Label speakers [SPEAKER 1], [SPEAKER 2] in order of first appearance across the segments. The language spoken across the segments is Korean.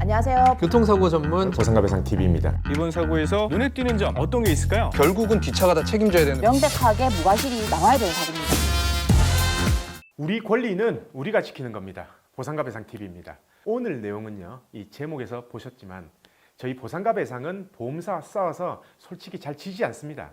[SPEAKER 1] 안녕하세요.
[SPEAKER 2] 교통사고 전문
[SPEAKER 3] 보상가배상 TV입니다.
[SPEAKER 4] 이번 사고에서 눈에 띄는 점 어떤 게 있을까요?
[SPEAKER 5] 결국은 뒷차가 다 책임져야 되는.
[SPEAKER 1] 명백하게 무과실이 나와야 되는 사고입니다.
[SPEAKER 2] 우리 권리는 우리가 지키는 겁니다. 보상가배상 TV입니다. 오늘 내용은요, 이 제목에서 보셨지만 저희 보상가배상은 보험사와 싸워서 솔직히 잘 지지 않습니다.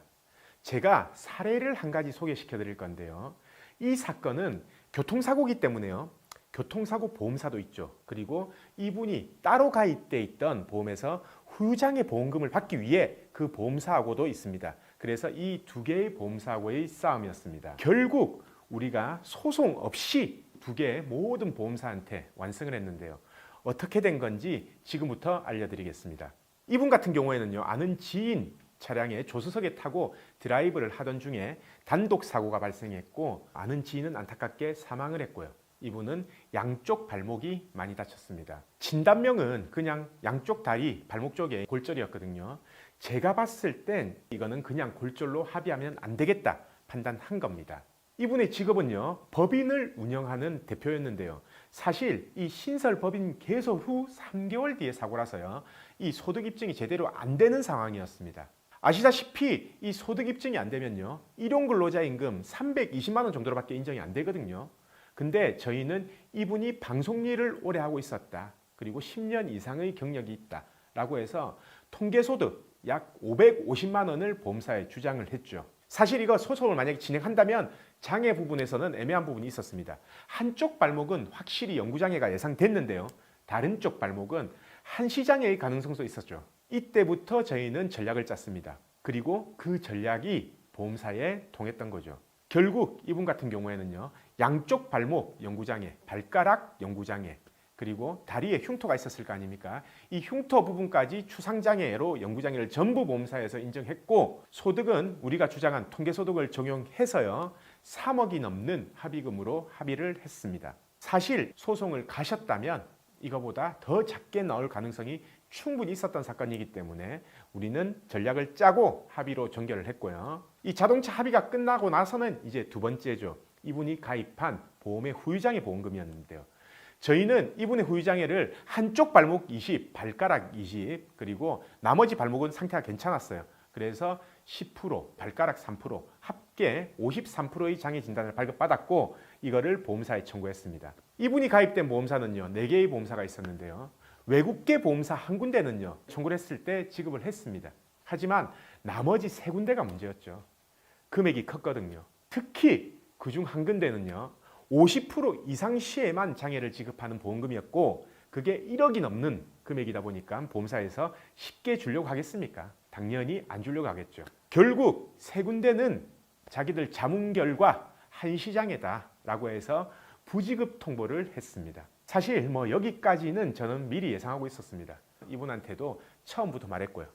[SPEAKER 2] 제가 사례를 한 가지 소개시켜 드릴 건데요. 이 사건은 교통사고이기 때문에요. 교통사고 보험사도 있죠. 그리고 이분이 따로 가입돼 있던 보험에서 후유장애 보험금을 받기 위해 그 보험사하고도 있습니다. 그래서 이 두 개의 보험사하고의 싸움이었습니다. 결국 우리가 소송 없이 두 개의 모든 보험사한테 완승을 했는데요. 어떻게 된 건지 지금부터 알려드리겠습니다. 이분 같은 경우에는요, 아는 지인 차량에 조수석에 타고 드라이브를 하던 중에 단독 사고가 발생했고, 아는 지인은 안타깝게 사망을 했고요. 이분은 양쪽 발목이 많이 다쳤습니다. 진단명은 그냥 양쪽 다리, 발목 쪽에 골절이었거든요. 제가 봤을 땐 이거는 그냥 골절로 합의하면 안 되겠다 판단한 겁니다. 이분의 직업은요, 법인을 운영하는 대표였는데요. 사실 이 신설 법인 개소 후 3개월 뒤에 사고라서요, 이 소득 입증이 제대로 안 되는 상황이었습니다. 아시다시피 이 소득 입증이 안 되면요, 일용근로자임금 320만 원 정도로밖에 인정이 안 되거든요. 근데 저희는 이분이 방송 일을 오래 하고 있었다, 그리고 10년 이상의 경력이 있다 라고 해서 통계소득 약 550만 원을 보험사에 주장을 했죠. 사실 이거 소송을 만약에 진행한다면 장애 부분에서는 애매한 부분이 있었습니다. 한쪽 발목은 확실히 영구장애가 예상됐는데요, 다른 쪽 발목은 한시장애의 가능성도 있었죠. 이때부터 저희는 전략을 짰습니다. 그리고 그 전략이 보험사에 통했던 거죠. 결국 이분 같은 경우에는요, 양쪽 발목 영구장애, 발가락 영구장애, 그리고 다리에 흉터가 있었을 거 아닙니까? 이 흉터 부분까지 추상장애로 영구장애를 전부 보험사에서 인정했고, 소득은 우리가 주장한 통계소득을 적용해서요, 3억이 넘는 합의금으로 합의를 했습니다. 사실 소송을 가셨다면 이거보다 더 작게 나올 가능성이 충분히 있었던 사건이기 때문에 우리는 전략을 짜고 합의로 종결을 했고요. 이 자동차 합의가 끝나고 나서는 이제 두 번째죠. 이분이 가입한 보험의 후유장애 보험금이었는데요. 저희는 이분의 후유장애를 한쪽 발목 20, 발가락 20, 그리고 나머지 발목은 상태가 괜찮았어요. 그래서 10%, 발가락 3%, 합계 53%의 장애 진단을 발급받았고, 이거를 보험사에 청구했습니다. 이분이 가입된 보험사는요, 4개의 보험사가 있었는데요. 외국계 보험사 한 군데는요, 청구를 했을 때 지급을 했습니다. 하지만 나머지 3군데가 문제였죠. 금액이 컸거든요. 특히 그중 한 군데는요, 50% 이상 시에만 장애를 지급하는 보험금이었고, 그게 1억이 넘는 금액이다 보니까 보험사에서 쉽게 주려고 하겠습니까? 당연히 안 주려고 하겠죠. 결국 3군데는 자기들 자문 결과 한시장애다라고 해서 부지급 통보를 했습니다. 사실 여기까지는 저는 미리 예상하고 있었습니다. 이분한테도 처음부터 말했고요.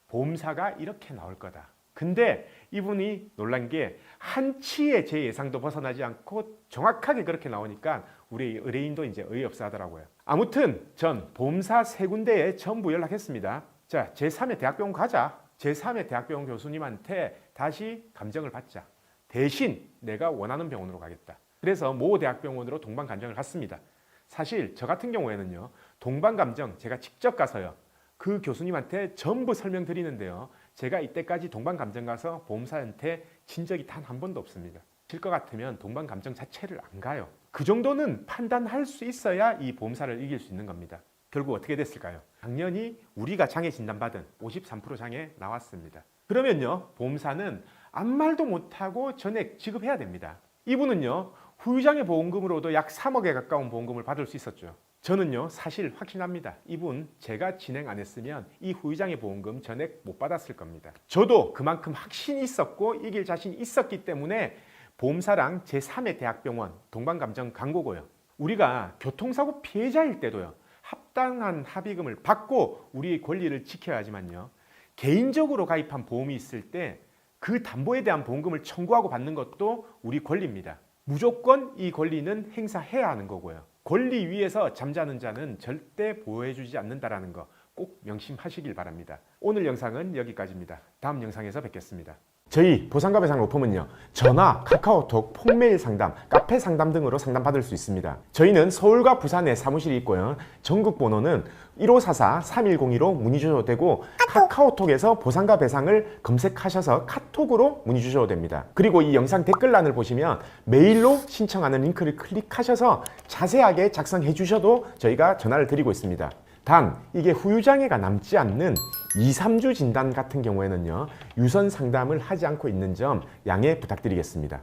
[SPEAKER 2] 보험사가 이렇게 나올 거다. 근데 이분이 놀란 게 한치의 제 예상도 벗어나지 않고 정확하게 그렇게 나오니까 우리 의뢰인도 이제 어이없어 하더라고요. 아무튼 전 보험사 3군데에 전부 연락했습니다. 자, 제3의 대학병원 가자. 제3의 대학병원 교수님한테 다시 감정을 받자. 대신 내가 원하는 병원으로 가겠다. 그래서 모 대학병원으로 동반감정을 갔습니다. 사실 저 같은 경우에는요, 동반감정 제가 직접 가서요, 그 교수님한테 전부 설명드리는데요, 제가 이때까지 동반감정 가서 보험사한테 진 적이 단 한 번도 없습니다. 질 것 같으면 동반감정 자체를 안 가요. 그 정도는 판단할 수 있어야 이 보험사를 이길 수 있는 겁니다. 결국 어떻게 됐을까요? 당연히 우리가 장애 진단받은 53% 장애 나왔습니다. 그러면요, 보험사는 아무 말도 못하고 전액 지급해야 됩니다. 이분은요, 후유장애 보험금으로도 약 3억에 가까운 보험금을 받을 수 있었죠. 저는요, 사실 확신합니다. 이분 제가 진행 안 했으면 이 후유장애 보험금 전액 못 받았을 겁니다. 저도 그만큼 확신이 있었고 이길 자신이 있었기 때문에 보험사랑 제3의 대학병원 동반감정 간 거고요. 우리가 교통사고 피해자일 때도요, 합당한 합의금을 받고 우리의 권리를 지켜야 하지만요, 개인적으로 가입한 보험이 있을 때 그 담보에 대한 보험금을 청구하고 받는 것도 우리 권리입니다. 무조건 이 권리는 행사해야 하는 거고요. 권리 위에서 잠자는 자는 절대 보호해주지 않는다라는 거 꼭 명심하시길 바랍니다. 오늘 영상은 여기까지입니다. 다음 영상에서 뵙겠습니다. 저희 보상가 배상 로펌은요, 전화, 카카오톡, 폰메일 상담, 카페 상담 등으로 상담받을 수 있습니다. 저희는 서울과 부산에 사무실이 있고요. 전국 번호는 1544-3102로 문의 주셔도 되고, 카카오톡에서 보상가 배상을 검색하셔서 카톡으로 문의 주셔도 됩니다. 그리고 이 영상 댓글란을 보시면 메일로 신청하는 링크를 클릭하셔서 자세하게 작성해 주셔도 저희가 전화를 드리고 있습니다. 단 이게 후유장애가 남지 않는 2, 3주 진단 같은 경우에는요, 유선 상담을 하지 않고 있는 점 양해 부탁드리겠습니다.